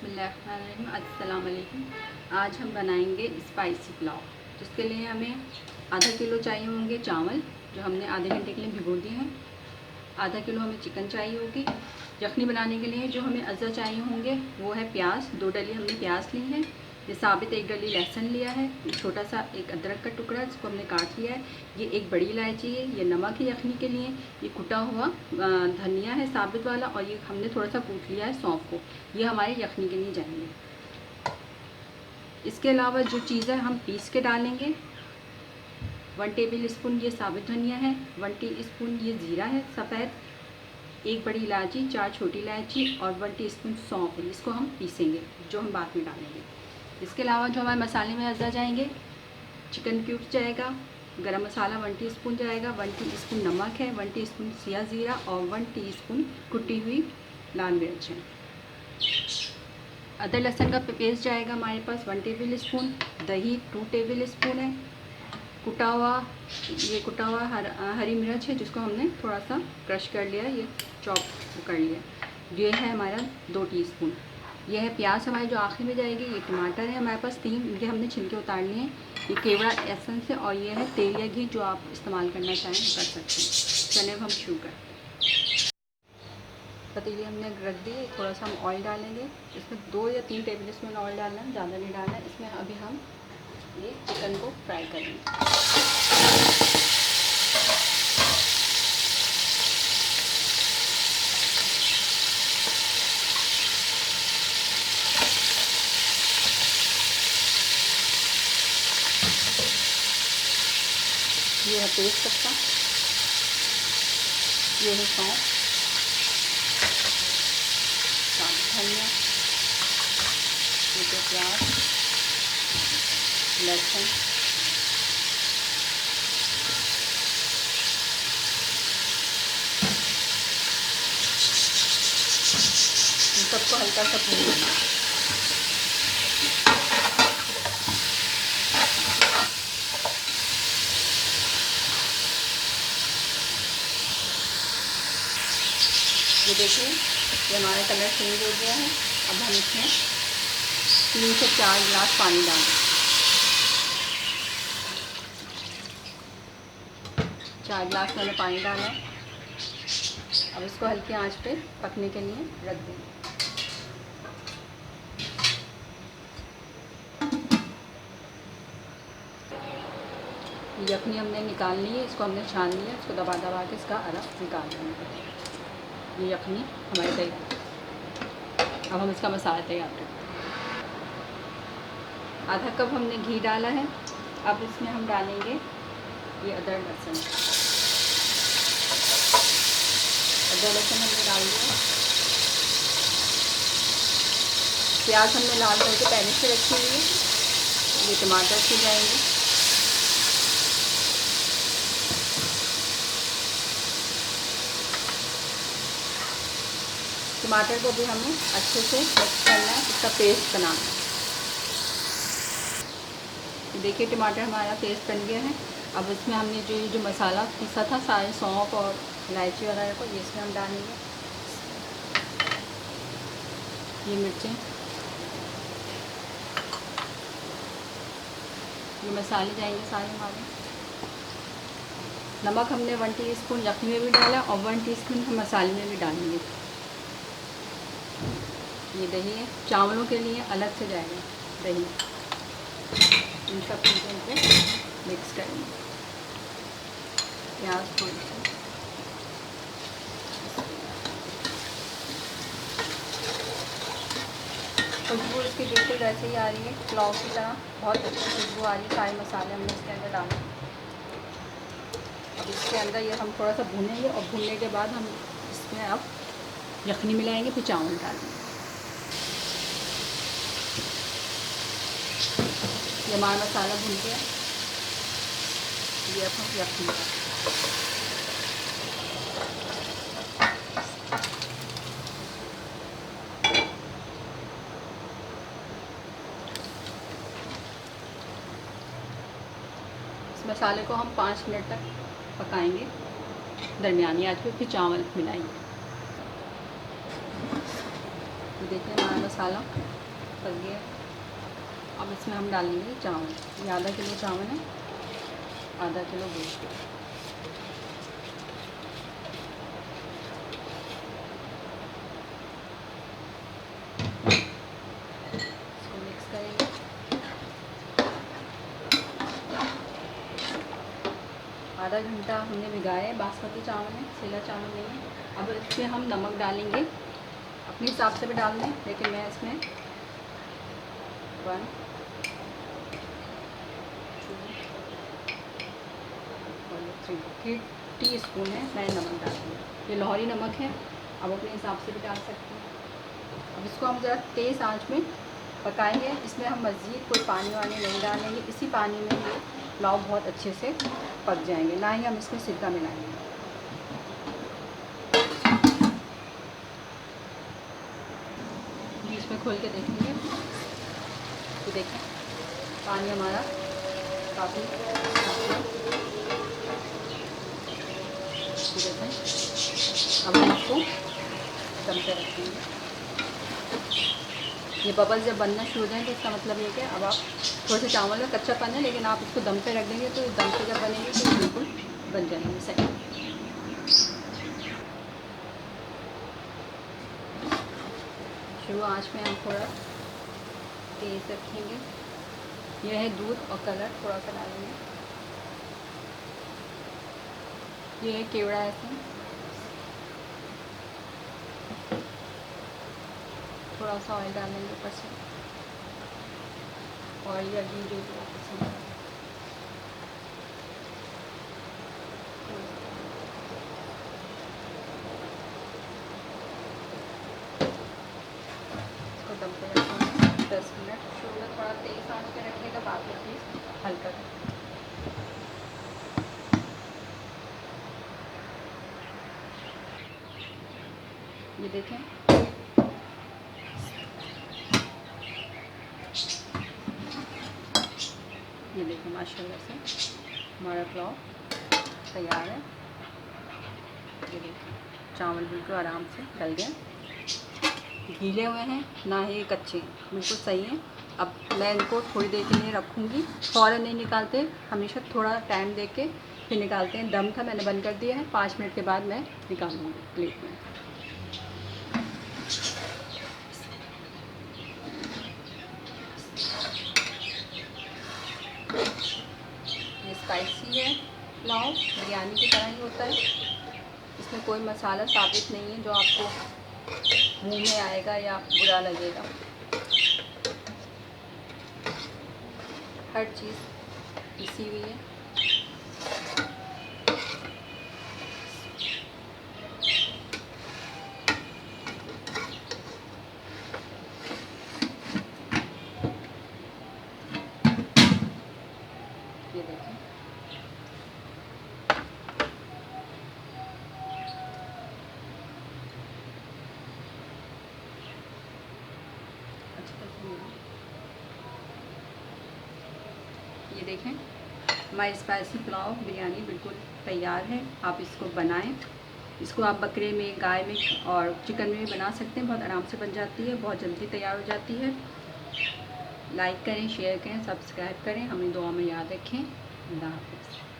बिस्मिल्लाहिर्रहमानिर्रहीम। अस्सलाम वालेकुम। आज हम बनाएंगे स्पाइसी पुलाव। जिसके लिए हमें आधा किलो चाहिए होंगे चावल, जो हमने आधे घंटे के लिए भिगो दिए हैं। आधा किलो हमें चिकन चाहिए होगी। यखनी बनाने के लिए जो हमें अज़ा चाहिए होंगे वो है प्याज। 2 डली हमने प्याज ली है। ये साबित 1 डली लहसुन लिया है। ये छोटा सा एक अदरक का टुकड़ा जिसको हमने काट लिया है। ये एक बड़ी इलायची है। ये नमक है यखनी के लिए। ये कुटा हुआ धनिया है साबित वाला, और ये हमने थोड़ा सा कूट लिया है सौंफ को। ये हमारे यखनी के लिए जाएंगे। इसके अलावा जो चीज़ें हम पीस के डालेंगे, 1 टेबल स्पून ये साबित धनिया है, 1 टीस्पून ये ज़ीरा है सफ़ेद, 1 बड़ी इलायची, 4 छोटी इलायची और 1 टीस्पून सौंफ है। इसको हम पीसेंगे, जो हम बाद में डालेंगे। इसके अलावा जो हमारे मसाले में अज़ा जाएंगे, चिकन क्यूब्स जाएगा, गरम मसाला 1 टीस्पून जाएगा, 1 टीस्पून नमक है, 1 टीस्पून सिया ज़ीरा और 1 टीस्पून कुटी हुई लाल मिर्च है। अदरक लहसुन का पेस्ट जाएगा हमारे पास 1 टेबल स्पून, दही 2 टेबल स्पून है, कुटा हुआ हरी मिर्च है जिसको हमने थोड़ा सा क्रश कर लिया, ये चॉप कर लिया। ये है हमारा 2 टीस्पून। ये है प्याज हमारी जो आखिरी में जाएगी। ये टमाटर है हमारे पास 3, इनके हमने छिलके उतार लिए हैं। ये केवड़ा एसेंस है, और ये है तेल या घी, जो आप इस्तेमाल करना चाहें कर सकते हैं। चने हम शुगर पतीली हमने रख दी। थोड़ा सा हम ऑयल डालेंगे। इसमें 2 या 3 टेबल स्पून ऑयल डालना है, ज़्यादा नहीं डालना है। इसमें अभी हम ये चिकन को फ्राई करेंगे। ये है तेज पत्ता, ये है सौंफ, साबुत धनिया, ये है प्याज, लहसुन, इन सबको हल्का सा भून लेना। ये देखिए, ये हमारा कलर चेंज हो गया है। अब हम इसमें 3 से 4 गिलास पानी डालें। 4 गिलास मैंने पानी डाला है। अब इसको हल्की आंच पे पकने के लिए रख दें। यखनी हमने निकाल ली है, इसको हमने छान लिया। इसको दबा दबा के इसका रस निकाल देंगे। ये यखनी हमारे तैयार। अब हम इसका मसाला तैयार करते हैं। आधा कप हमने घी डाला है। अब इसमें हम डालेंगे ये अदरक लहसुन हमने डाल दिया। प्याज हमने लाल करके पहले से रखी हुई है। ये टमाटर से जाएंगे। टमाटर को भी हमें अच्छे से मिक्स करना है, इसका पेस्ट बनाना है। देखिए टमाटर हमारा पेस्ट बन गया है। अब इसमें हमने जो मसाला पीसा था, सारे सौंफ और इलायची वगैरह को, ये इसमें हम डालेंगे। ये मिर्चें, ये मसाले जाएंगे सारे हमारे। नमक हमने 1 टीस्पून यखनी में भी डाला और 1 टीस्पून हम मसाले में भी डालेंगे। ये दही है, चावलों के लिए अलग से जाएगा दही। इन सब चीज़ों को मिक्स करेंगे। प्याज थोड़ी सी, खुशबू इसकी बिल्कुल वैसे ही आ रही है पुलाव की तरह, बहुत अच्छी खुशबू आ रही है। सारे मसाले हमने इसके अंदर डाले। अब इसके अंदर ये हम थोड़ा सा भूनेंगे, और भूनने के बाद हम इसमें अब यखनी मिलाएंगे, फिर चावल डालेंगे। ये हमारा मसाला भून गया। ये अब हम यखनी डालेंगे। इस मसाले को हम 5 मिनट तक पकाएंगे दरमियानी आंच पे, फिर चावल मिलाएंगे। देखिए हमारा मसाला पक गया। अब इसमें हम डालेंगे चावल। ये आधा किलो चावल है, आधा किलो गोश्त। इसको मिक्स करेंगे। आधा घंटा हमने भिगाया है, बासमती चावल है, सेला चावल नहीं है। अब इसमें हम नमक डालेंगे, अपने हिसाब से भी डाल दें, लेकिन मैं इसमें 1 2 3 टीस्पून है मैं नमक डाल दूँ। ये लाहौरी नमक है, आप अपने हिसाब से भी डाल सकते हैं। अब इसको हम ज़रा तेज़ आंच में पकाएंगे। इसमें हम मज़ीद कोई पानी वानी नहीं डालेंगे, इसी पानी में ये पुलाव बहुत अच्छे से पक जाएंगे, ना ही हम इसमें सिरका मिलाएंगे। बीच में खोल के देखेंगे तो देखें पानी हमारा काफ़ी देखें। अब हम इसको दम पे रखेंगे। ये बबल जब बनना शुरू हो जाए तो इसका मतलब ये कि अब आप थोड़े से चावल में कच्चापन है, लेकिन आप इसको दम पे रख देंगे तो दम पे जब बनेंगे तो बिल्कुल बन जाएंगे सही। शुरू आंच में हम थोड़ा तेज़ रखेंगे। यह है दूध और कलर थोड़ा सा डालेंगे। ये है केवड़ा ऐसे थोड़ा सा ऑयल डालेंगे ऊपर से, ऑयल या घी जो भी आप पसंद है। इसको दम पे रखेंगे 10 मिनट। शुरू में थोड़ा तेज़ आंच पे रखिएगा, बाद में प्लीज़ हल्का करें। ये देखें ये देखें माशाल्लाह से हमारा पुलाव तैयार है। ये देखें चावल बिल्कुल आराम से गल गए, गीले हुए हैं ना ही कच्चे, बिल्कुल सही है। अब मैं इनको थोड़ी देर के लिए रखूँगी, फ़ौरन नहीं निकालते, हमेशा थोड़ा टाइम दे के फिर निकालते हैं। दम था मैंने बंद कर दिया है, 5 मिनट के बाद मैं निकालूँगी प्लेट में। ये स्पाइसी है पुलाव, बिरयानी की तरह ही होता है। इसमें कोई मसाला साबित नहीं है जो आपको मुंह में आएगा या बुरा लगेगा। हर चीज़ पिसी हुई है। ये देखें ये देखें हमारी स्पाइसी पुलाव बिरयानी बिल्कुल तैयार है। आप इसको बनाएं। इसको आप बकरे में, गाय में और चिकन में भी बना सकते हैं। बहुत आराम से बन जाती है, बहुत जल्दी तैयार हो जाती है। लाइक करें, शेयर करें, सब्सक्राइब करें, हमें दुआ में याद रखें। अल्लाह हाफ़िज़।